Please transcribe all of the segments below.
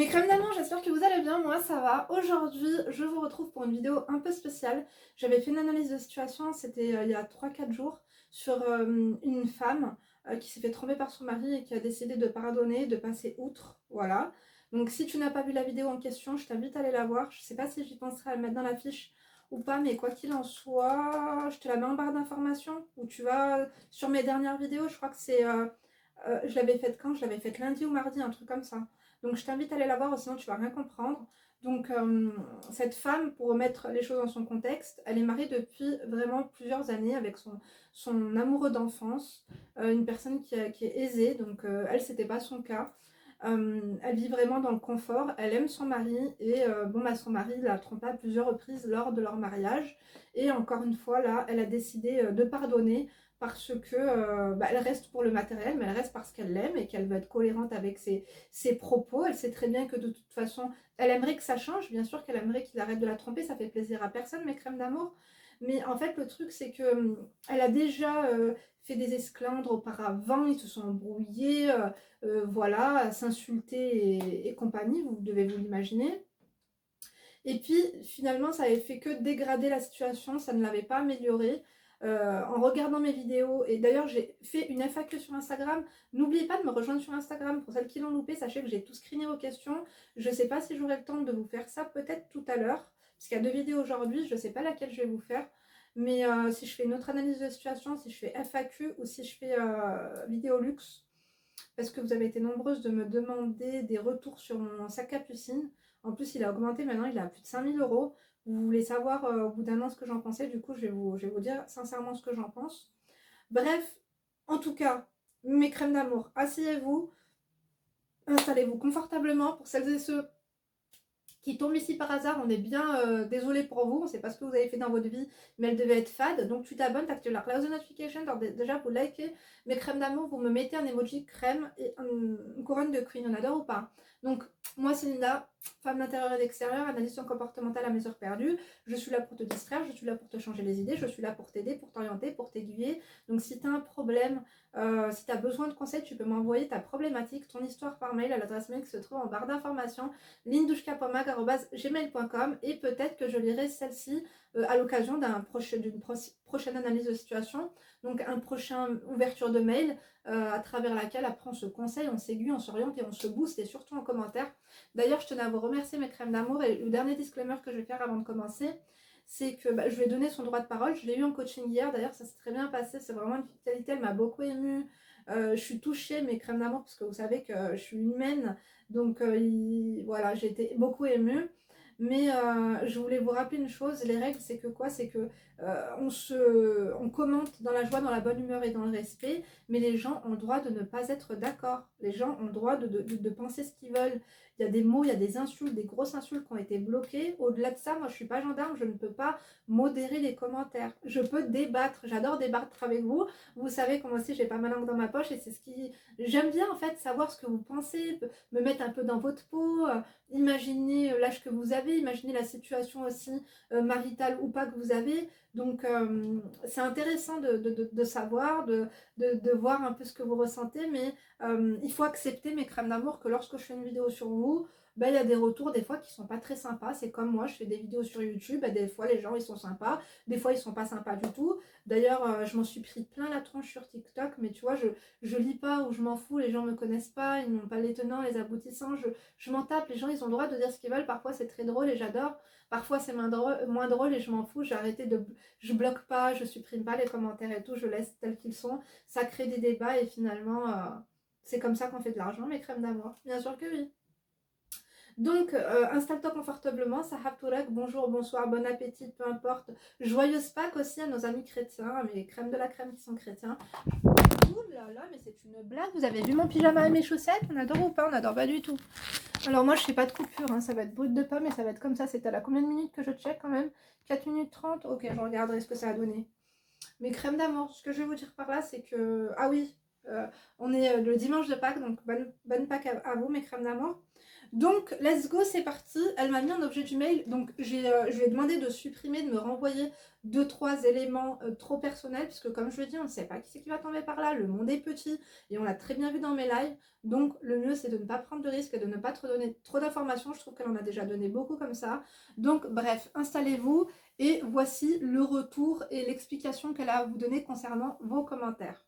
Mes crèmes d'amour, j'espère que vous allez bien, moi ça va. Aujourd'hui, je vous retrouve pour une vidéo un peu spéciale. J'avais fait une analyse de situation, c'était il y a 3 4 jours, sur une femme qui s'est fait tromper par son mari et qui a décidé de pardonner, de passer outre, voilà. Donc si tu n'as pas vu la vidéo en question, je t'invite à aller la voir. Je sais pas si j'y penserai à le mettre dans la fiche ou pas, mais quoi qu'il en soit, je te la mets en barre d'informations, ou tu vas sur mes dernières vidéos, je crois que c'est... je l'avais faite quand? Je l'avais faite lundi ou mardi, un truc comme ça. Donc je t'invite à aller la voir, sinon tu vas rien comprendre. Donc cette femme, pour remettre les choses dans son contexte, elle est mariée depuis vraiment plusieurs années avec son amoureux d'enfance, une personne qui est aisée, donc elle, c'était pas son cas. Elle vit vraiment dans le confort, elle aime son mari et son mari l'a trompée à plusieurs reprises lors de leur mariage. Et encore une fois, là, elle a décidé de pardonner parce que elle reste pour le matériel, mais elle reste parce qu'elle l'aime et qu'elle veut être cohérente avec ses propos. Elle sait très bien que de toute façon, elle aimerait que ça change. Bien sûr qu'elle aimerait qu'il arrête de la tromper, ça fait plaisir à personne, mes crèmes d'amour. Mais en fait, le truc, c'est que elle a déjà fait des esclandres auparavant, ils se sont embrouillés, voilà, à s'insulter et compagnie, vous devez vous l'imaginer. Et puis finalement, ça avait fait que dégrader la situation, ça ne l'avait pas améliorée. En regardant mes vidéos, et d'ailleurs j'ai fait une FAQ sur Instagram, n'oubliez pas de me rejoindre sur Instagram, pour celles qui l'ont loupé, sachez que j'ai tout screené vos questions. Je ne sais pas si j'aurai le temps de vous faire ça, peut-être tout à l'heure, parce qu'il y a 2 vidéos aujourd'hui, je ne sais pas laquelle je vais vous faire, mais si je fais une autre analyse de situation, si je fais FAQ ou si je fais vidéo luxe, parce que vous avez été nombreuses de me demander des retours sur mon sac Capucine. En plus, il a augmenté maintenant, il a plus de 5 000 euros. Vous voulez savoir au bout d'un an ce que j'en pensais, du coup, je vais vous dire sincèrement ce que j'en pense. Bref, en tout cas, mes crèmes d'amour, asseyez-vous, installez-vous confortablement pour celles et ceux qui tombe ici par hasard, on est bien désolé pour vous, on ne sait pas ce que vous avez fait dans votre vie, mais elle devait être fade. Donc tu t'abonnes, tu actives la cloud de notification, déjà vous likez mes crèmes d'amour, vous me mettez un emoji crème et une couronne de queen, on adore ou pas? Donc moi c'est Linda, femme d'intérieur et d'extérieur, analyste comportementale à mes heures perdues. Je suis là pour te distraire, je suis là pour te changer les idées, je suis là pour t'aider, pour t'orienter, pour t'aiguiller. Donc si tu as un problème, si tu as besoin de conseils, tu peux m'envoyer ta problématique, ton histoire par mail à l'adresse mail qui se trouve en barre d'informations, lindushkapomag@gmail.com, et peut-être que je lirai celle-ci à l'occasion d'une prochaine analyse de situation, donc un prochain ouverture de mail à travers laquelle après on se conseille, on s'aiguille, on s'oriente et on se booste, et surtout en commentaire. D'ailleurs, je tenais à vous remercier mes crèmes d'amour, et le dernier disclaimer que je vais faire avant de commencer, c'est que je lui ai donné son droit de parole. Je l'ai eu en coaching hier, d'ailleurs ça s'est très bien passé, c'est vraiment une qualité, elle m'a beaucoup émue. Je suis touchée, mes crèmes d'amour, parce que vous savez que je suis humaine, donc voilà, j'ai été beaucoup émue. Mais je voulais vous rappeler une chose, les règles, c'est que quoi? C'est que on commente dans la joie, dans la bonne humeur et dans le respect, mais les gens ont le droit de ne pas être d'accord. Les gens ont le droit de penser ce qu'ils veulent. Il y a des mots, il y a des insultes, des grosses insultes qui ont été bloquées. Au-delà de ça, moi je suis pas gendarme, je ne peux pas modérer les commentaires. Je peux débattre, j'adore débattre avec vous. Vous savez comment aussi j'ai pas ma langue dans ma poche, et c'est ce qui... J'aime bien en fait savoir ce que vous pensez, me mettre un peu dans votre peau, imaginer l'âge que vous avez, imaginer la situation aussi maritale ou pas que vous avez. Donc c'est intéressant de savoir, de voir un peu ce que vous ressentez, mais il faut accepter, mes crèmes d'amour, que lorsque je fais une vidéo sur vous, il y a des retours des fois qui sont pas très sympas. C'est comme moi, je fais des vidéos sur YouTube, des fois les gens ils sont sympas, des fois ils sont pas sympas du tout. D'ailleurs, je m'en suis pris plein la tronche sur TikTok, mais tu vois, je lis pas, ou je m'en fous, les gens me connaissent pas, ils n'ont pas les tenants, les aboutissants, je m'en tape, les gens ils ont le droit de dire ce qu'ils veulent, parfois c'est très drôle et j'adore, parfois c'est moins drôle et je m'en fous, je bloque pas, je supprime pas les commentaires et tout, je laisse tels qu'ils sont, ça crée des débats et finalement c'est comme ça qu'on fait de l'argent, mes crèmes d'amour, bien sûr que oui. Donc, installe-toi confortablement, Sahab Tourak, bonjour, bonsoir, bon appétit, peu importe. Joyeuse Pâques aussi à nos amis chrétiens, à mes crèmes de la crème qui sont chrétiens. Ouh là là, mais c'est une blague, vous avez vu mon pyjama et mes chaussettes? On adore ou pas? On adore pas du tout. Alors moi je fais pas de coupure, hein, ça va être brut de pomme et ça va être comme ça. C'est à la combien de minutes que je check quand même? 4 minutes 30. Ok, je regarderai ce que ça a donné. Mes crèmes d'amour, ce que je vais vous dire par là, c'est que... Ah oui, on est le dimanche de Pâques, donc bonne Pâques à vous, mes crèmes d'amour. Donc, let's go, c'est parti. Elle m'a mis un objet du mail. Donc, je lui ai demandé de supprimer, de me renvoyer 2-3 éléments trop personnels. Puisque, comme je le dis, on ne sait pas qui c'est qui va tomber par là. Le monde est petit et on l'a très bien vu dans mes lives. Donc, le mieux, c'est de ne pas prendre de risques et de ne pas trop donner trop d'informations. Je trouve qu'elle en a déjà donné beaucoup comme ça. Donc, bref, installez-vous. Et voici le retour et l'explication qu'elle a à vous donner concernant vos commentaires.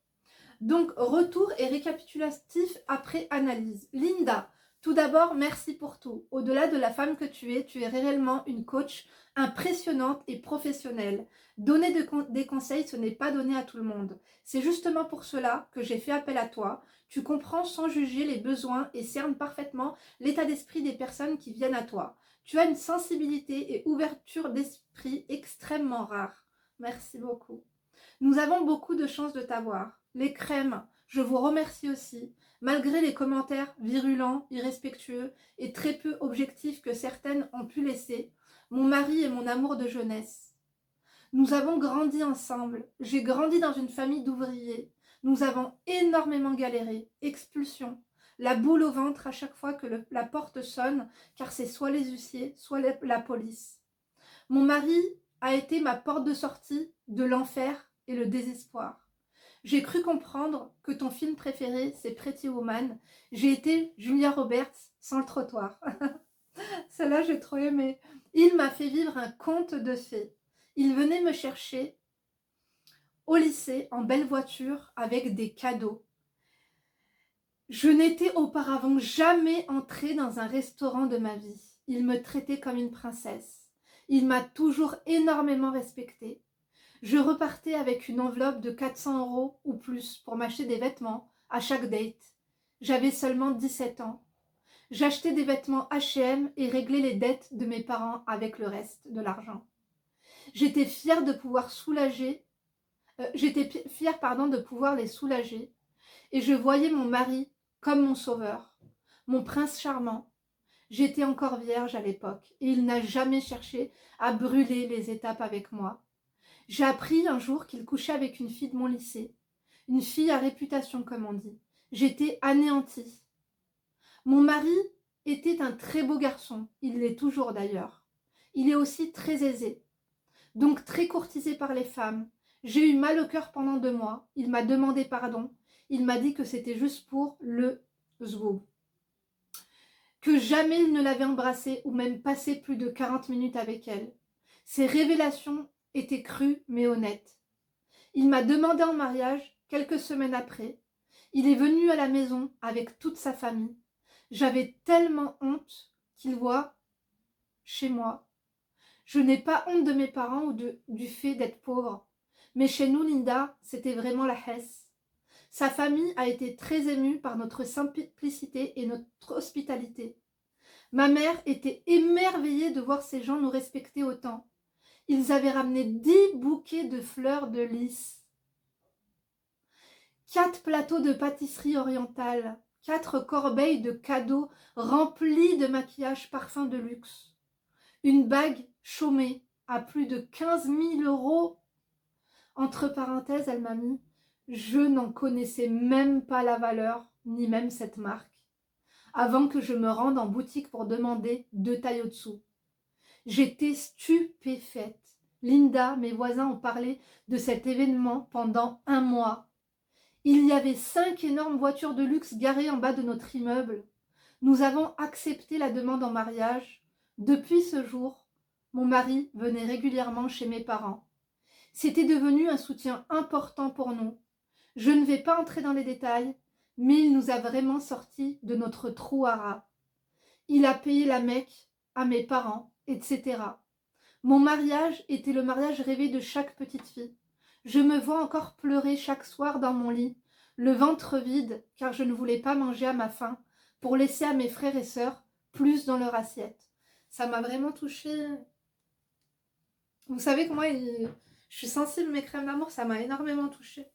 Donc, retour et récapitulatif après analyse. Linda, tout d'abord, merci pour tout. Au-delà de la femme que tu es réellement une coach impressionnante et professionnelle. Donner des conseils, ce n'est pas donné à tout le monde. C'est justement pour cela que j'ai fait appel à toi. Tu comprends sans juger les besoins et cernes parfaitement l'état d'esprit des personnes qui viennent à toi. Tu as une sensibilité et ouverture d'esprit extrêmement rare. Merci beaucoup. Nous avons beaucoup de chance de t'avoir. Les crèmes, je vous remercie aussi. Malgré les commentaires virulents, irrespectueux et très peu objectifs que certaines ont pu laisser, mon mari est mon amour de jeunesse. Nous avons grandi ensemble. J'ai grandi dans une famille d'ouvriers. Nous avons énormément galéré. Expulsion. La boule au ventre à chaque fois que la porte sonne, car c'est soit les huissiers, soit la police. Mon mari a été ma porte de sortie de l'enfer et le désespoir. J'ai cru comprendre que ton film préféré, c'est Pretty Woman. J'ai été Julia Roberts sans le trottoir. Celle-là, j'ai trop aimé. Il m'a fait vivre un conte de fées. Il venait me chercher au lycée en belle voiture avec des cadeaux. Je n'étais auparavant jamais entrée dans un restaurant de ma vie. Il me traitait comme une princesse. Il m'a toujours énormément respectée. Je repartais avec une enveloppe de 400 € ou plus pour m'acheter des vêtements à chaque date. J'avais seulement 17 ans. J'achetais des vêtements H&M et réglais les dettes de mes parents avec le reste de l'argent. J'étais fière de pouvoir de pouvoir les soulager. Et je voyais mon mari comme mon sauveur, mon prince charmant. J'étais encore vierge à l'époque et il n'a jamais cherché à brûler les étapes avec moi. J'ai appris un jour qu'il couchait avec une fille de mon lycée. Une fille à réputation, comme on dit. J'étais anéantie. Mon mari était un très beau garçon. Il l'est toujours d'ailleurs. Il est aussi très aisé. Donc très courtisé par les femmes. J'ai eu mal au cœur pendant 2 mois. Il m'a demandé pardon. Il m'a dit que c'était juste pour le zwob. Que jamais il ne l'avait embrassée ou même passé plus de 40 minutes avec elle. Ces révélations étaient crues mais honnêtes. Il m'a demandé en mariage quelques semaines après. Il est venu à la maison avec toute sa famille. J'avais tellement honte qu'il voit chez moi. Je n'ai pas honte de mes parents ou du fait d'être pauvre. Mais chez nous, Linda, c'était vraiment la Hesse. Sa famille a été très émue par notre simplicité et notre hospitalité. Ma mère était émerveillée de voir ces gens nous respecter autant. Ils avaient ramené 10 bouquets de fleurs de lys, 4 plateaux de pâtisserie orientale, 4 corbeilles de cadeaux remplies de maquillage parfum de luxe, une bague chômée à plus de 15 000 €. Entre parenthèses, elle m'a mis « Je n'en connaissais même pas la valeur, ni même cette marque. » Avant que je me rende en boutique pour demander 2 tailles au-dessous. J'étais stupéfaite. Linda, mes voisins ont parlé de cet événement pendant 1 mois. Il y avait 5 énormes voitures de luxe garées en bas de notre immeuble. Nous avons accepté la demande en mariage. Depuis ce jour, mon mari venait régulièrement chez mes parents. C'était devenu un soutien important pour nous. Je ne vais pas entrer dans les détails, mais il nous a vraiment sortis de notre trou à rats. Il a payé la Mecque à mes parents, etc. Mon mariage était le mariage rêvé de chaque petite fille. Je me vois encore pleurer chaque soir dans mon lit, le ventre vide, car je ne voulais pas manger à ma faim, pour laisser à mes frères et sœurs plus dans leur assiette. Ça m'a vraiment touchée. Vous savez que moi, je suis sensible, mes crèmes d'amour, ça m'a énormément touchée.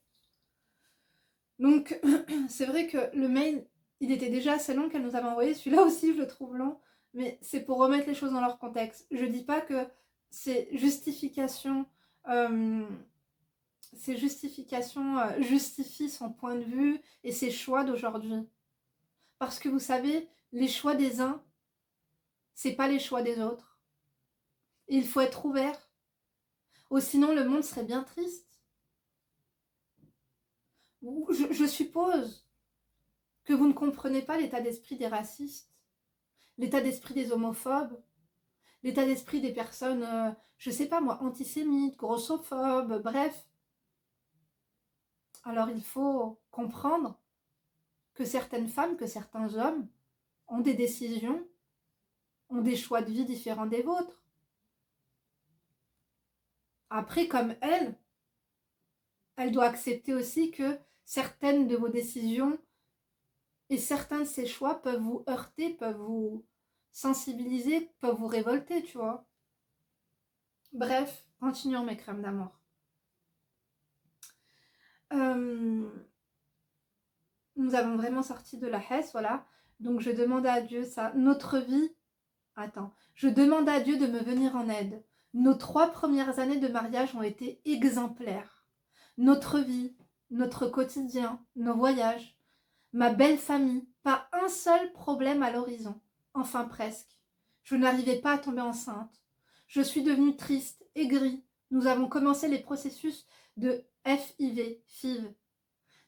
Donc, c'est vrai que le mail, il était déjà assez long qu'elle nous avait envoyé. Celui-là aussi, je le trouve long, mais c'est pour remettre les choses dans leur contexte. Je dis pas que ces justifications justifient son point de vue et ses choix d'aujourd'hui. Parce que vous savez, les choix des uns c'est pas les choix des autres. Et il faut être ouvert. Ou sinon, le monde serait bien triste. Je suppose que vous ne comprenez pas l'état d'esprit des racistes, l'état d'esprit des homophobes, l'état d'esprit des personnes, je sais pas moi, antisémites, grossophobes, bref. Alors il faut comprendre que certaines femmes, que certains hommes ont des décisions, ont des choix de vie différents des vôtres. Après, comme elle doit accepter aussi que certaines de vos décisions et certains de ces choix peuvent vous heurter, peuvent vous sensibiliser, peuvent vous révolter, tu vois. Bref, continuons mes crèmes d'amour. Nous avons vraiment sorti de la Hesse, voilà. Donc je demande à Dieu ça. Notre vie, je demande à Dieu de me venir en aide. Nos 3 premières années de mariage ont été exemplaires. Notre vie, notre quotidien, nos voyages, ma belle famille, pas un seul problème à l'horizon. Enfin presque. Je n'arrivais pas à tomber enceinte. Je suis devenue triste, aigrie. Nous avons commencé les processus de FIV.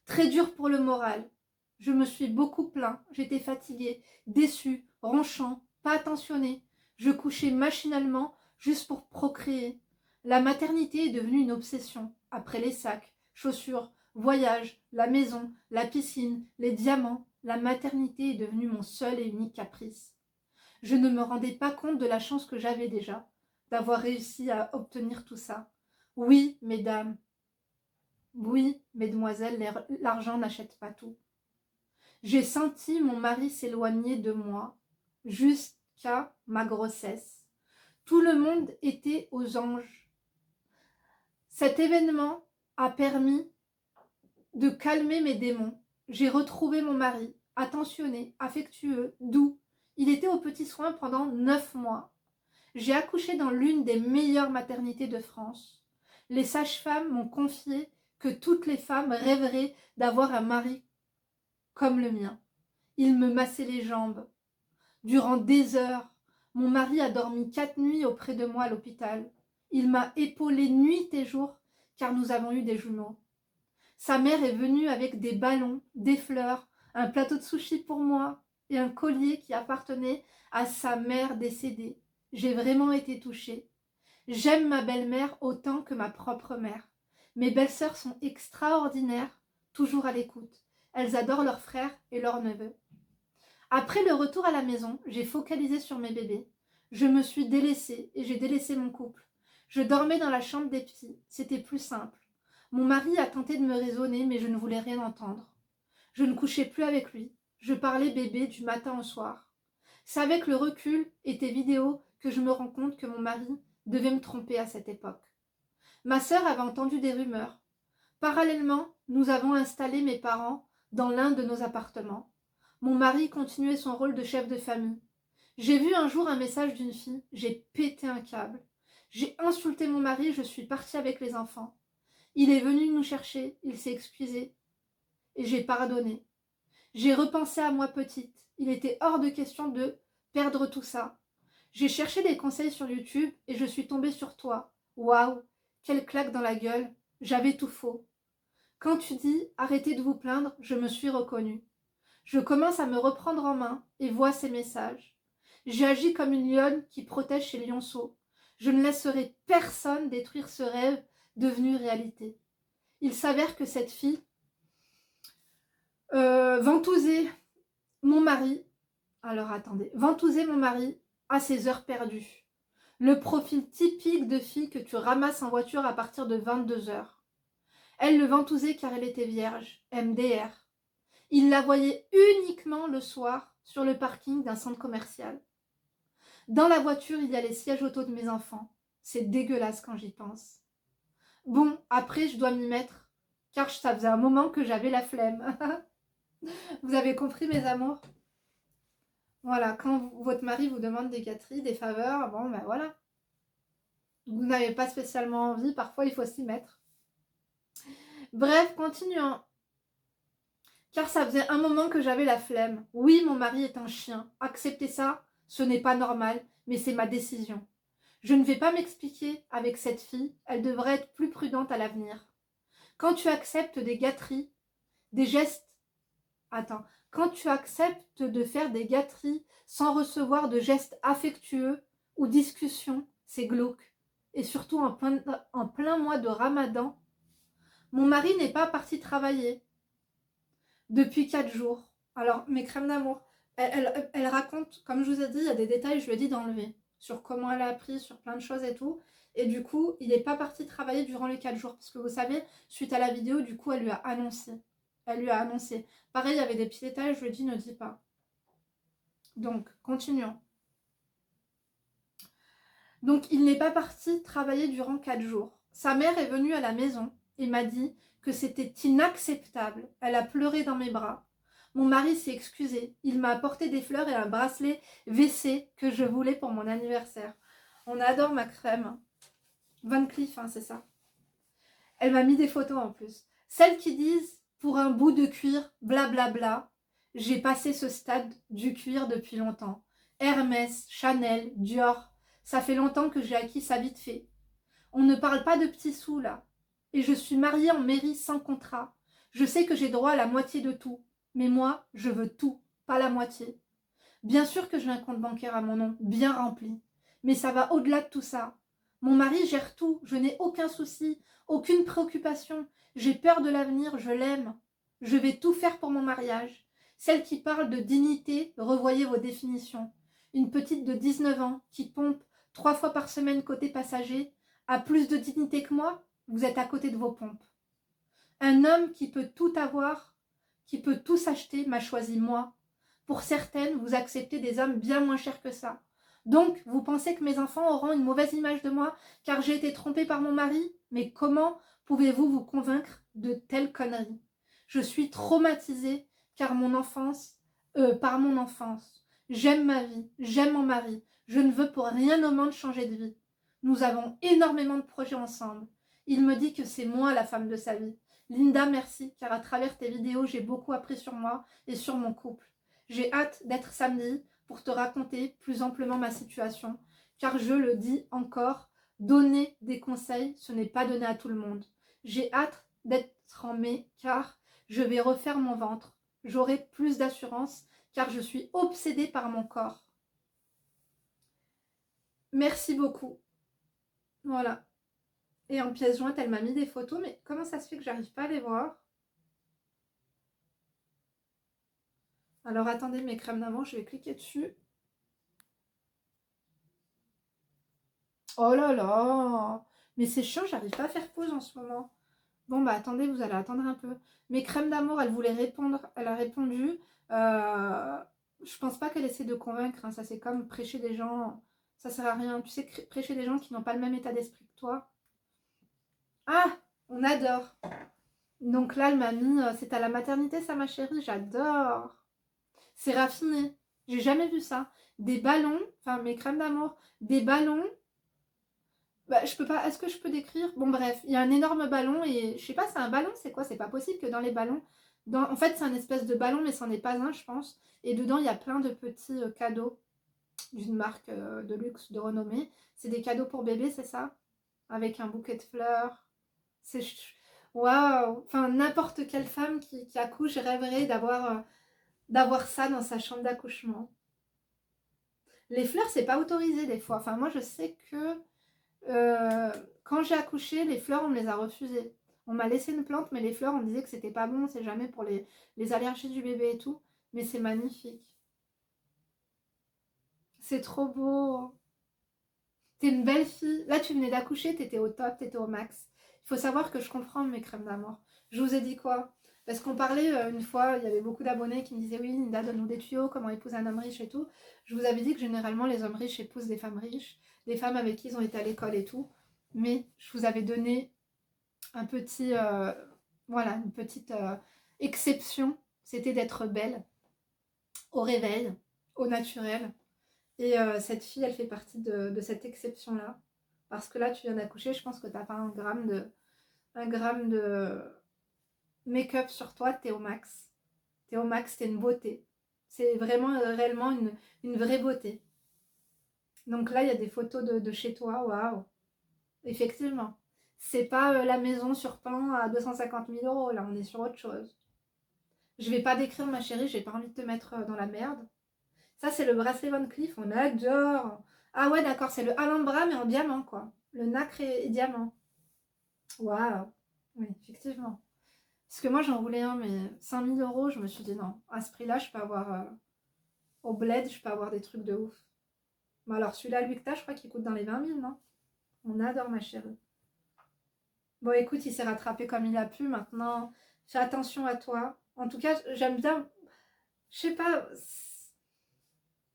Très dur pour le moral. Je me suis beaucoup plaint, j'étais fatiguée, déçue, ronchant, pas attentionnée. Je couchais machinalement juste pour procréer. La maternité est devenue une obsession. Après les sacs, chaussures, voyages, la maison, la piscine, les diamants, la maternité est devenue mon seul et unique caprice. Je ne me rendais pas compte de la chance que j'avais déjà, d'avoir réussi à obtenir tout ça. Oui, mesdames, oui, mesdemoiselles, l'argent n'achète pas tout. J'ai senti mon mari s'éloigner de moi jusqu'à ma grossesse. Tout le monde était aux anges. Cet événement a permis de calmer mes démons. J'ai retrouvé mon mari, attentionné, affectueux, doux. Il était aux petits soins pendant 9 mois. J'ai accouché dans l'une des meilleures maternités de France. Les sages-femmes m'ont confié que toutes les femmes rêveraient d'avoir un mari comme le mien. Il me massait les jambes. Durant des heures, mon mari a dormi 4 nuits auprès de moi à l'hôpital. Il m'a épaulée nuit et jour, car nous avons eu des jumeaux. Sa mère est venue avec des ballons, des fleurs, un plateau de sushi pour moi et un collier qui appartenait à sa mère décédée. J'ai vraiment été touchée. J'aime ma belle-mère autant que ma propre mère. Mes belles-sœurs sont extraordinaires, toujours à l'écoute. Elles adorent leurs frères et leurs neveux. Après le retour à la maison, j'ai focalisé sur mes bébés. Je me suis délaissée et j'ai délaissé mon couple. Je dormais dans la chambre des petits, c'était plus simple. Mon mari a tenté de me raisonner, mais je ne voulais rien entendre. Je ne couchais plus avec lui. Je parlais bébé du matin au soir. C'est avec le recul et tes vidéos que je me rends compte que mon mari devait me tromper à cette époque. Ma sœur avait entendu des rumeurs. Parallèlement, nous avons installé mes parents dans l'un de nos appartements. Mon mari continuait son rôle de chef de famille. J'ai vu un jour un message d'une fille, j'ai pété un câble. J'ai insulté mon mari, je suis partie avec les enfants. Il est venu nous chercher, il s'est excusé et j'ai pardonné. J'ai repensé à moi petite. Il était hors de question de perdre tout ça. J'ai cherché des conseils sur YouTube et je suis tombée sur toi. Waouh, quelle claque dans la gueule. J'avais tout faux. Quand tu dis arrêtez de vous plaindre, je me suis reconnue. Je commence à me reprendre en main et vois ces messages. J'ai agi comme une lionne qui protège ses lionceaux. Je ne laisserai personne détruire ce rêve devenu réalité. Il s'avère que cette fille ventousait mon mari. Alors attendez, ventousait mon mari à ses heures perdues. Le profil typique de fille que tu ramasses en voiture à partir de 22 heures. Elle le ventousait car elle était vierge, MDR. Il la voyait uniquement le soir sur le parking d'un centre commercial. Dans la voiture, il y a les sièges auto de mes enfants. C'est dégueulasse quand j'y pense. Bon, après, je dois m'y mettre, car ça faisait un moment que j'avais la flemme. Vous avez compris, mes amours? Voilà, quand votre mari vous demande des gâteries, des faveurs, bon, ben voilà. Vous n'avez pas spécialement envie, parfois il faut s'y mettre. Bref, continuons. Car ça faisait un moment que j'avais la flemme. Oui, mon mari est un chien. Acceptez ça, Ce n'est pas normal, mais c'est ma décision. Je ne vais pas m'expliquer avec cette fille, elle devrait être plus prudente à l'avenir. Quand tu acceptes des gâteries, des gestes... Attends. Quand tu acceptes de faire des gâteries sans recevoir de gestes affectueux ou discussions, c'est glauque. Et surtout en plein mois de Ramadan, mon mari n'est pas parti travailler depuis 4 jours. Alors, mes crèmes d'amour, elle raconte, comme je vous ai dit, il y a des détails, je lui ai dit d'enlever, sur comment elle a appris, sur plein de choses et tout. Et du coup, il n'est pas parti travailler durant les 4 jours. Parce que vous savez, suite à la vidéo, du coup, elle lui a annoncé. Elle lui a annoncé. Pareil, il y avait des petits détails, je lui ai dit, ne dis pas. Donc, continuons. Donc, il n'est pas parti travailler durant 4 jours. Sa mère est venue à la maison et m'a dit que c'était inacceptable. Elle a pleuré dans mes bras. Mon mari s'est excusé. Il m'a apporté des fleurs et un bracelet WC que je voulais pour mon anniversaire. On adore ma crème. Van Cleef, hein, c'est ça. Elle m'a mis des photos en plus. Celles qui disent pour un bout de cuir, blablabla. Bla bla. J'ai passé ce stade du cuir depuis longtemps. Hermès, Chanel, Dior. Ça fait longtemps que j'ai acquis ça vite fait. On ne parle pas de petits sous là. Et je suis mariée en mairie sans contrat. Je sais que j'ai droit à la moitié de tout. Mais moi, je veux tout, pas la moitié. Bien sûr que j'ai un compte bancaire à mon nom, bien rempli. Mais ça va au-delà de tout ça. Mon mari gère tout, je n'ai aucun souci, aucune préoccupation. J'ai peur de l'avenir, je l'aime. Je vais tout faire pour mon mariage. Celle qui parle de dignité, revoyez vos définitions. Une petite de 19 ans qui pompe 3 fois par semaine côté passager a plus de dignité que moi? Vous êtes à côté de vos pompes. Un homme qui peut tout avoir, qui peut tout s'acheter, m'a choisi moi. Pour certaines, vous acceptez des hommes bien moins chers que ça. Donc, vous pensez que mes enfants auront une mauvaise image de moi car j'ai été trompée par mon mari? Mais comment pouvez-vous vous convaincre de telles conneries? Je suis traumatisée car par mon enfance. J'aime ma vie, j'aime mon mari. Je ne veux pour rien au monde changer de vie. Nous avons énormément de projets ensemble. Il me dit que c'est moi la femme de sa vie. Linda, merci, car à travers tes vidéos, j'ai beaucoup appris sur moi et sur mon couple. J'ai hâte d'être samedi pour te raconter plus amplement ma situation, car je le dis encore, donner des conseils, ce n'est pas donné à tout le monde. J'ai hâte d'être en mai, car je vais refaire mon ventre. J'aurai plus d'assurance, car je suis obsédée par mon corps. Merci beaucoup. Voilà. Et en pièce jointe, elle m'a mis des photos, mais comment ça se fait que j'arrive pas à les voir? Alors attendez, mes crèmes d'amour, je vais cliquer dessus. Oh là là! Mais c'est chiant, j'arrive pas à faire pause en ce moment. Bon bah attendez, vous allez attendre un peu. Mes crèmes d'amour, elle voulait répondre, elle a répondu. Je pense pas qu'elle essaie de convaincre, hein. Ça c'est comme prêcher des gens, ça sert à rien. Tu sais, prêcher des gens qui n'ont pas le même état d'esprit que toi. Ah! On adore! Donc là, elle m'a mis, c'est à la maternité ça ma chérie, j'adore! C'est raffiné. J'ai jamais vu ça. Des ballons, enfin mes crèmes d'amour, des ballons. Bah, je peux pas. Est-ce que je peux décrire? Bon, bref, il y a un énorme ballon et je sais pas, c'est un ballon, c'est quoi? C'est pas possible que dans les ballons. En fait, c'est un espèce de ballon, mais c'en est pas un, je pense. Et dedans, il y a plein de petits cadeaux d'une marque de luxe, de renommée. C'est des cadeaux pour bébé, c'est ça? Avec un bouquet de fleurs. C'est. Waouh! Enfin, n'importe quelle femme qui accouche rêverait d'avoir ça dans sa chambre d'accouchement. Les fleurs, c'est pas autorisé des fois. Enfin, moi, je sais que quand j'ai accouché, les fleurs, on me les a refusées. On m'a laissé une plante, mais les fleurs, on disait que c'était pas bon, c'est jamais pour les allergies du bébé et tout. Mais c'est magnifique. C'est trop beau. T'es une belle fille. Là, tu venais d'accoucher, t'étais au top, t'étais au max. Il faut savoir que je comprends mes crèmes d'amour. Je vous ai dit quoi? Parce qu'on parlait une fois, il y avait beaucoup d'abonnés qui me disaient oui, Linda, donne-nous des tuyaux, comment épouser un homme riche et tout. Je vous avais dit que généralement, les hommes riches épousent des femmes riches, des femmes avec qui ils ont été à l'école et tout. Mais je vous avais donné un petit, voilà, une petite exception. C'était d'être belle au réveil, au naturel. Et cette fille, elle fait partie de cette exception-là. Parce que là, tu viens d'accoucher, je pense que t'as pas un gramme de make-up sur toi, t'es au max. T'es au max, t'es une beauté. C'est vraiment réellement une vraie beauté. Donc là, il y a des photos de chez toi, waouh. Effectivement. C'est pas la maison sur plan à 250 000 euros, là, on est sur autre chose. Je vais pas décrire ma chérie, j'ai pas envie de te mettre dans la merde. Ça, c'est le bracelet Van Cleef, on adore. Ah ouais, d'accord, c'est le Alhambra, mais en diamant, quoi. Le nacre et diamant. Waouh. Oui, effectivement. Parce que moi, j'en voulais un, mais 5000 euros, je me suis dit non. À ce prix-là, je peux avoir. Au bled, je peux avoir des trucs de ouf. Mais alors, celui-là, lui que t'as, je crois qu'il coûte dans les 20 000, non? On adore, ma chérie. Bon, écoute, il s'est rattrapé comme il a pu. Maintenant, fais attention à toi. En tout cas, j'aime bien. Je sais pas.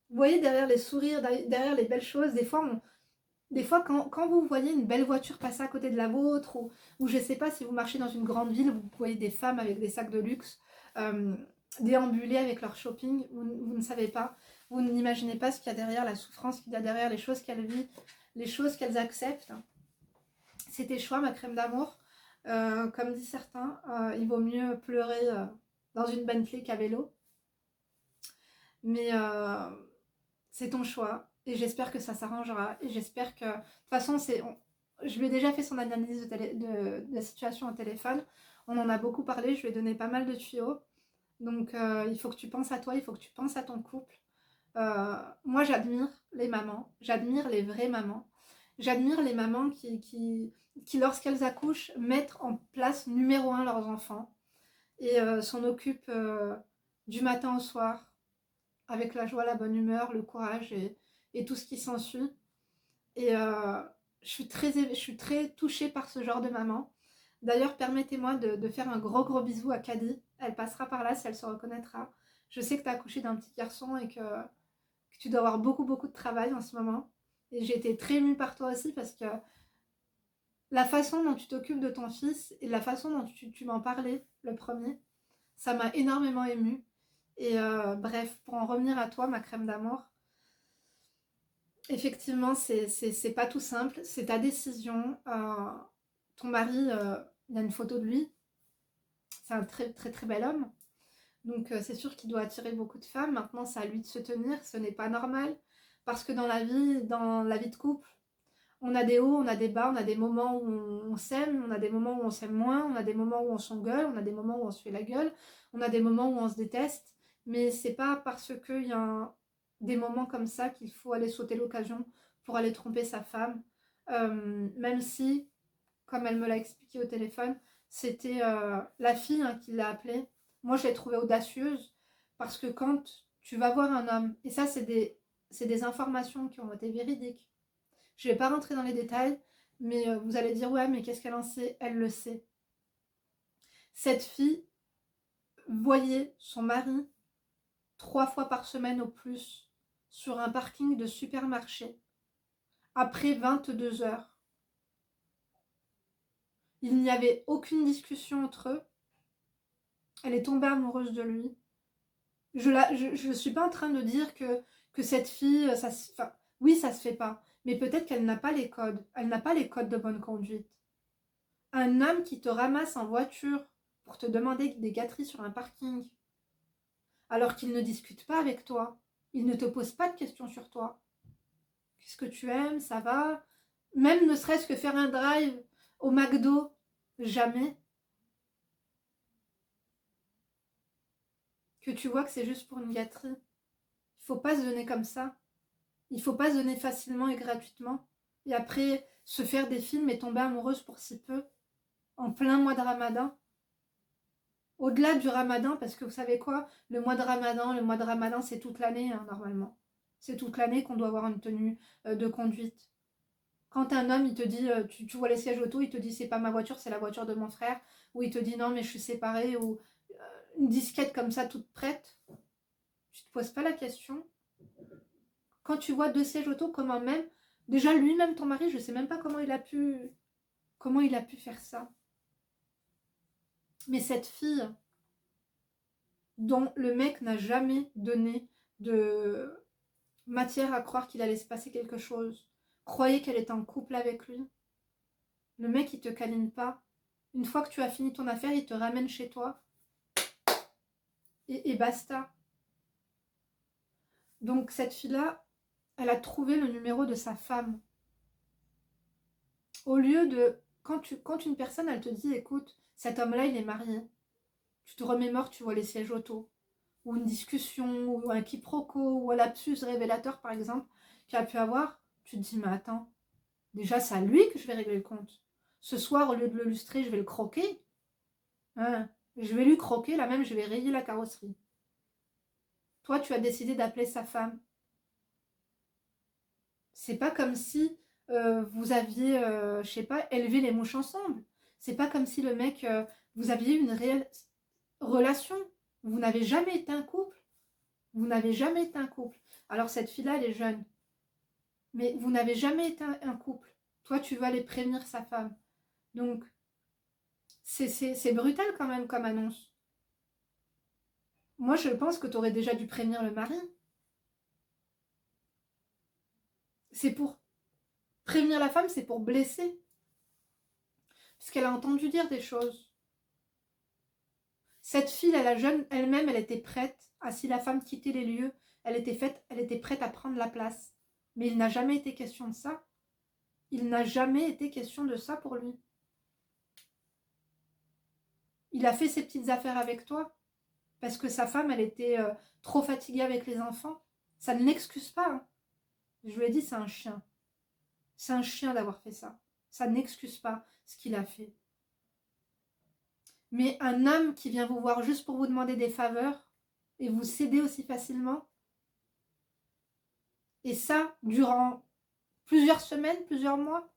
Vous voyez, derrière les sourires, derrière les belles choses, des fois quand vous voyez une belle voiture passer à côté de la vôtre, ou je sais pas, si vous marchez dans une grande ville, vous voyez des femmes avec des sacs de luxe euh, déambuler avec leur shopping, vous ne savez pas, vous n'imaginez pas ce qu'il y a derrière, la souffrance qu'il y a derrière, les choses qu'elles vivent, les choses qu'elles acceptent. C'est tes choix, ma crème d'amour. Comme disent certains, il vaut mieux pleurer dans une Bentley qu'à vélo. Mais c'est ton choix et j'espère que ça s'arrangera et j'espère que de toute façon je lui ai déjà fait son analyse de la situation au téléphone, on en a beaucoup parlé, je lui ai donné pas mal de tuyaux, donc il faut que tu penses à toi, il faut que tu penses à ton couple. Moi j'admire les mamans, j'admire les vraies mamans, j'admire les mamans qui lorsqu'elles accouchent mettent en place numéro un leurs enfants et s'en occupent du matin au soir avec la joie, la bonne humeur, le courage et tout ce qui s'ensuit. Et je suis très touchée par ce genre de maman. D'ailleurs, permettez-moi de faire un gros gros bisou à Caddy. Elle passera par là si elle se reconnaîtra. Je sais que tu as accouché d'un petit garçon et que tu dois avoir beaucoup beaucoup de travail en ce moment. Et j'ai été très émue par toi aussi parce que la façon dont tu t'occupes de ton fils et la façon dont tu m'en parlais, le premier, ça m'a énormément émue. Et bref, pour en revenir à toi, ma crème d'amour, effectivement, c'est pas tout simple, c'est ta décision. Ton mari, il a une photo de lui, c'est un très très très bel homme, donc c'est sûr qu'il doit attirer beaucoup de femmes. Maintenant, c'est à lui de se tenir, ce n'est pas normal, parce que dans la vie de couple, on a des hauts, on a des bas, on a des moments où on s'aime, on a des moments où on s'aime moins, on a des moments où on s'engueule, on a des moments où on se fait la gueule, on a des moments où on se déteste, mais c'est pas parce qu'il y a des moments comme ça qu'il faut aller sauter l'occasion pour aller tromper sa femme, même si, comme elle me l'a expliqué au téléphone, c'était la fille hein, qui l'a appelée. Moi, je l'ai trouvée audacieuse parce que quand tu vas voir un homme, et ça, c'est des informations qui ont été véridiques, je ne vais pas rentrer dans les détails, mais vous allez dire ouais, mais qu'est-ce qu'elle en sait? Elle le sait. Cette fille voyait son mari 3 fois par semaine au plus sur un parking de supermarché après 22 heures. Il n'y avait aucune discussion entre eux. Elle est tombée amoureuse de lui. Je suis pas en train de dire que cette fille, enfin, oui, ça se fait pas. Mais peut-être qu'elle n'a pas les codes. Elle n'a pas les codes de bonne conduite. Un homme qui te ramasse en voiture pour te demander des gâteries sur un parking, alors qu'il ne discute pas avec toi, il ne te pose pas de questions sur toi. Qu'est-ce que tu aimes? Ça va? Même ne serait-ce que faire un drive au McDo, jamais. Que tu vois que c'est juste pour une gâterie. Il faut pas se donner comme ça. Il faut pas se donner facilement et gratuitement. Et après, se faire des films et tomber amoureuse pour si peu, en plein mois de Ramadan. Au-delà du Ramadan, parce que vous savez quoi, le mois de Ramadan, c'est toute l'année, hein, normalement. C'est toute l'année qu'on doit avoir une tenue de conduite. Quand un homme, il te dit, tu vois les sièges auto, il te dit, c'est pas ma voiture, c'est la voiture de mon frère, ou il te dit, non, mais je suis séparée, ou une disquette comme ça, toute prête, tu te poses pas la question. Quand tu vois 2 sièges auto, comment même, déjà lui-même, ton mari, je sais même pas comment il a pu faire ça. Mais cette fille, dont le mec n'a jamais donné de matière à croire qu'il allait se passer quelque chose, croyait qu'elle était en couple avec lui. Le mec, il te câline pas. Une fois que tu as fini ton affaire, il te ramène chez toi. Et basta. Donc cette fille-là, elle a trouvé le numéro de sa femme. Au lieu de... Quand une personne, elle te dit, écoute, cet homme-là, il est marié. Tu te remémores, tu vois les sièges auto. Ou une discussion, ou un quiproquo, ou un lapsus révélateur, par exemple, qu'il a pu avoir. Tu te dis, mais attends, déjà, c'est à lui que je vais régler le compte. Ce soir, au lieu de le lustrer, je vais le croquer. Hein, je vais lui croquer, là même, je vais rayer la carrosserie. Toi, tu as décidé d'appeler sa femme. C'est pas comme si vous aviez, je sais pas, élevé les mouches ensemble. C'est pas comme si le mec, vous aviez une réelle relation. Vous n'avez jamais été un couple. Vous n'avez jamais été un couple. Alors cette fille-là, elle est jeune. Mais vous n'avez jamais été un couple. Toi, tu vas aller prévenir sa femme. Donc, c'est brutal quand même comme annonce. Moi, je pense que tu aurais déjà dû prévenir le mari. C'est pour prévenir la femme, c'est pour blesser. Parce qu'elle a entendu dire des choses. Cette fille, la jeune, elle-même, elle était prête à, si la femme quittait les lieux, elle était prête à prendre la place. Mais il n'a jamais été question de ça. Il n'a jamais été question de ça pour lui. Il a fait ses petites affaires avec toi parce que sa femme, elle était trop fatiguée avec les enfants. Ça ne l'excuse pas. Hein. Je lui ai dit, c'est un chien. C'est un chien d'avoir fait ça. Ça n'excuse pas ce qu'il a fait. Mais un homme qui vient vous voir juste pour vous demander des faveurs et vous céder aussi facilement, et ça durant plusieurs semaines, plusieurs mois,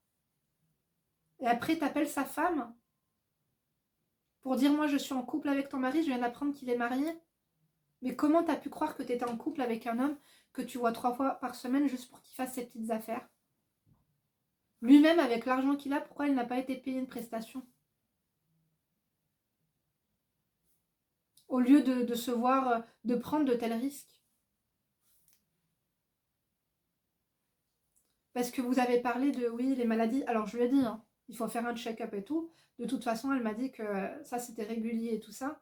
et après t'appelles sa femme pour dire moi je suis en couple avec ton mari, je viens d'apprendre qu'il est marié. Mais comment t'as pu croire que t'étais en couple avec un homme que tu vois 3 fois par semaine juste pour qu'il fasse ses petites affaires? Lui-même, avec l'argent qu'il a, pourquoi il n'a pas été payé une prestation? Au lieu de se voir, de prendre de tels risques. Parce que vous avez parlé de, oui, les maladies. Alors je lui ai dit, hein, il faut faire un check-up et tout. De toute façon, elle m'a dit que ça, c'était régulier et tout ça.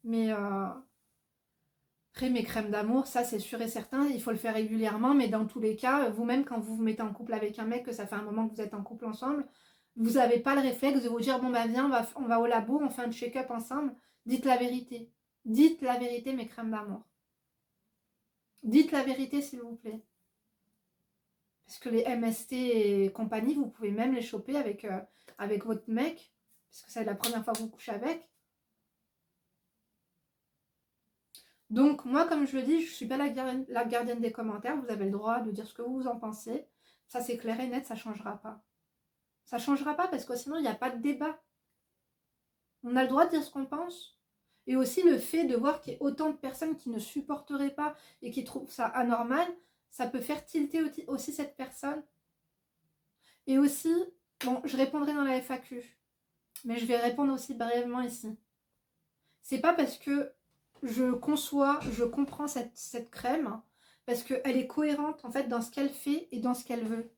Mais après, mes crèmes d'amour, ça, c'est sûr et certain, il faut le faire régulièrement. Mais dans tous les cas, vous-même, quand vous vous mettez en couple avec un mec, que ça fait un moment que vous êtes en couple ensemble, vous n'avez pas le réflexe de vous dire, bon, bah viens, on va au labo, on fait un check-up ensemble. Dites la vérité. Dites la vérité, mes crèmes d'amour. Dites la vérité, s'il vous plaît. Parce que les MST et compagnie, vous pouvez même les choper avec votre mec, parce que c'est la première fois que vous couchez avec. Donc, moi, comme je le dis, je ne suis pas la gardienne des commentaires. Vous avez le droit de dire ce que vous en pensez. Ça, c'est clair et net, ça ne changera pas. Ça ne changera pas parce que sinon, il n'y a pas de débat. On a le droit de dire ce qu'on pense. Et aussi, le fait de voir qu'il y a autant de personnes qui ne supporteraient pas et qui trouvent ça anormal, ça peut faire tilter aussi cette personne. Et aussi, bon, je répondrai dans la FAQ, mais je vais répondre aussi brièvement ici. C'est pas parce que je comprends cette crème, parce qu'elle est cohérente en fait dans ce qu'elle fait et dans ce qu'elle veut.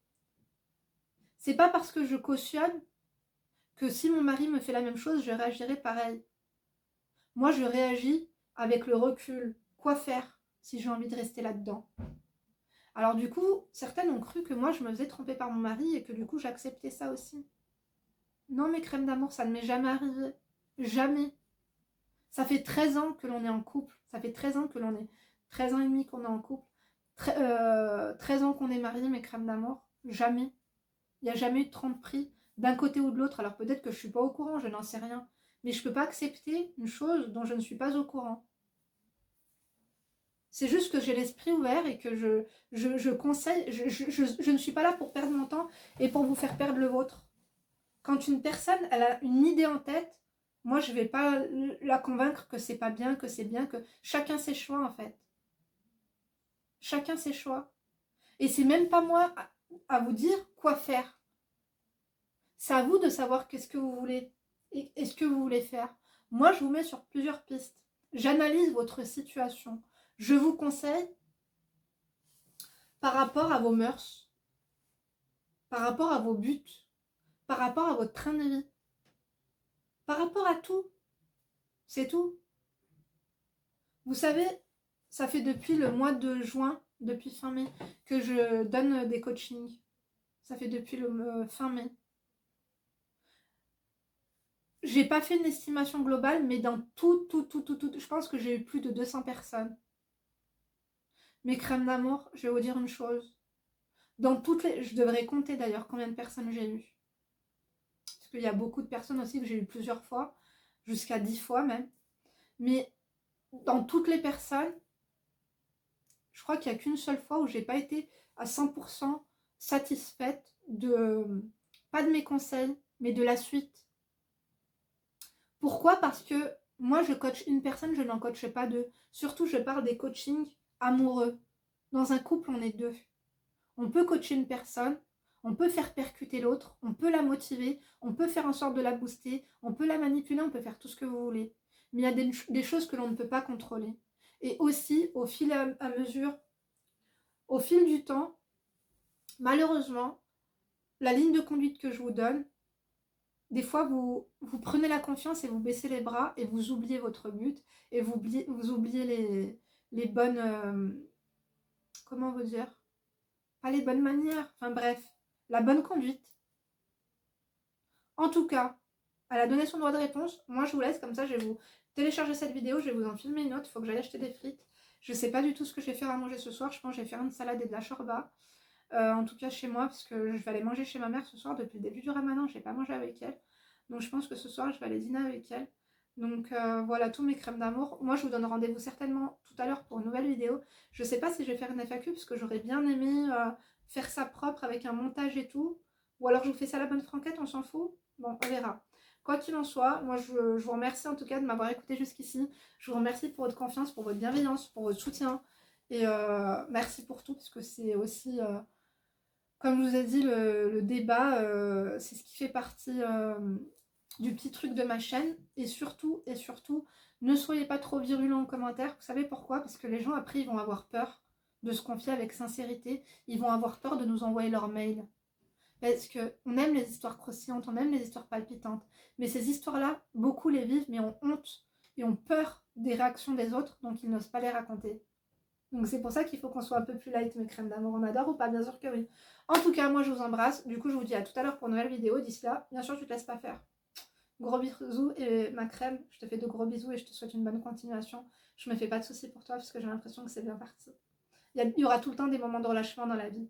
C'est pas parce que je cautionne que si mon mari me fait la même chose, je réagirai pareil. Moi, je réagis avec le recul. Quoi faire si j'ai envie de rester là-dedans? Alors du coup, certaines ont cru que moi, je me faisais tromper par mon mari et que du coup, j'acceptais ça aussi. Non, mes crèmes d'amour, ça ne m'est jamais arrivé. Jamais. Ça fait 13 ans que l'on est en couple. Ça fait 13 ans que l'on est... 13 ans et demi qu'on est en couple. 13 ans qu'on est mariés, mes crèmes d'amour. Jamais. Il n'y a jamais eu de tromperie d'un côté ou de l'autre. Alors peut-être que je ne suis pas au courant, je n'en sais rien. Mais je ne peux pas accepter une chose dont je ne suis pas au courant. C'est juste que j'ai l'esprit ouvert et que je conseille, je ne suis pas là pour perdre mon temps et pour vous faire perdre le vôtre. Quand une personne, elle a une idée en tête, moi je ne vais pas la convaincre que c'est pas bien, que c'est bien, que chacun ses choix en fait. Chacun ses choix. Et c'est même pas moi à vous dire quoi faire. C'est à vous de savoir qu'est-ce que vous voulez et ce que vous voulez faire. Moi je vous mets sur plusieurs pistes. J'analyse votre situation. Je vous conseille par rapport à vos mœurs, par rapport à vos buts, par rapport à votre train de vie, par rapport à tout. C'est tout. Vous savez, ça fait depuis le mois de juin depuis fin mai, que je donne des coachings. Ça fait depuis le fin mai. J'ai pas fait une estimation globale, mais dans tout, je pense que j'ai eu plus de 200 personnes. Mes crèmes d'amour, je vais vous dire une chose. Dans toutes les... Je devrais compter d'ailleurs combien de personnes j'ai eues. Parce qu'il y a beaucoup de personnes aussi que j'ai eu plusieurs fois, jusqu'à 10 fois même. Mais dans toutes les personnes, je crois qu'il n'y a qu'une seule fois où j'ai pas été à 100% satisfaite de... pas de mes conseils, mais de la suite. Pourquoi? Parce que moi, je coach une personne, je n'en coache pas deux. Surtout, je parle des coachings amoureux. Dans un couple, on est deux. On peut coacher une personne, on peut faire percuter l'autre, on peut la motiver, on peut faire en sorte de la booster, on peut la manipuler, on peut faire tout ce que vous voulez. Mais il y a des choses que l'on ne peut pas contrôler. Et aussi, au fil à mesure, au fil du temps, malheureusement, la ligne de conduite que je vous donne, des fois, vous prenez la confiance et vous baissez les bras et vous oubliez votre but et vous oubliez les bonnes... comment vous dire? Pas les bonnes manières. Enfin bref, la bonne conduite. En tout cas, à la donation de droit de réponse, moi je vous laisse comme ça, je vais vous télécharger cette vidéo, je vais vous en filmer une autre, il faut que j'aille acheter des frites. Je sais pas du tout ce que je vais faire à manger ce soir, je pense que je vais faire une salade et de la shorba. En tout cas chez moi, parce que je vais aller manger chez ma mère ce soir. Depuis le début du ramadan, je n'ai pas mangé avec elle. Donc je pense que ce soir, je vais aller dîner avec elle. Donc voilà, tous mes crèmes d'amour. Moi, je vous donne rendez-vous certainement tout à l'heure pour une nouvelle vidéo. Je sais pas si je vais faire une FAQ, parce que j'aurais bien aimé faire ça propre avec un montage et tout. Ou alors je vous fais ça à la bonne franquette, on s'en fout. Bon, on verra. Quoi qu'il en soit, moi je vous remercie en tout cas de m'avoir écouté jusqu'ici. Je vous remercie pour votre confiance, pour votre bienveillance, pour votre soutien. Et merci pour tout, parce que c'est aussi... comme je vous ai dit, le débat, c'est ce qui fait partie du petit truc de ma chaîne. Et surtout, ne soyez pas trop virulents en commentaire. Vous savez pourquoi? Parce que les gens, après, ils vont avoir peur de se confier avec sincérité. Ils vont avoir peur de nous envoyer leur mail. Parce qu'on aime les histoires croustillantes, on aime les histoires palpitantes. Mais ces histoires-là, beaucoup les vivent, mais ont honte et ont peur des réactions des autres, donc ils n'osent pas les raconter. Donc c'est pour ça qu'il faut qu'on soit un peu plus light, mes crèmes d'amour. On adore ou pas? Bien sûr que oui. En tout cas, moi je vous embrasse. Du coup, je vous dis à tout à l'heure pour une nouvelle vidéo. D'ici là, bien sûr, tu te laisses pas faire. Gros bisous et ma crème, je te fais de gros bisous et je te souhaite une bonne continuation. Je me fais pas de soucis pour toi parce que j'ai l'impression que c'est bien parti. Il y aura tout le temps des moments de relâchement dans la vie.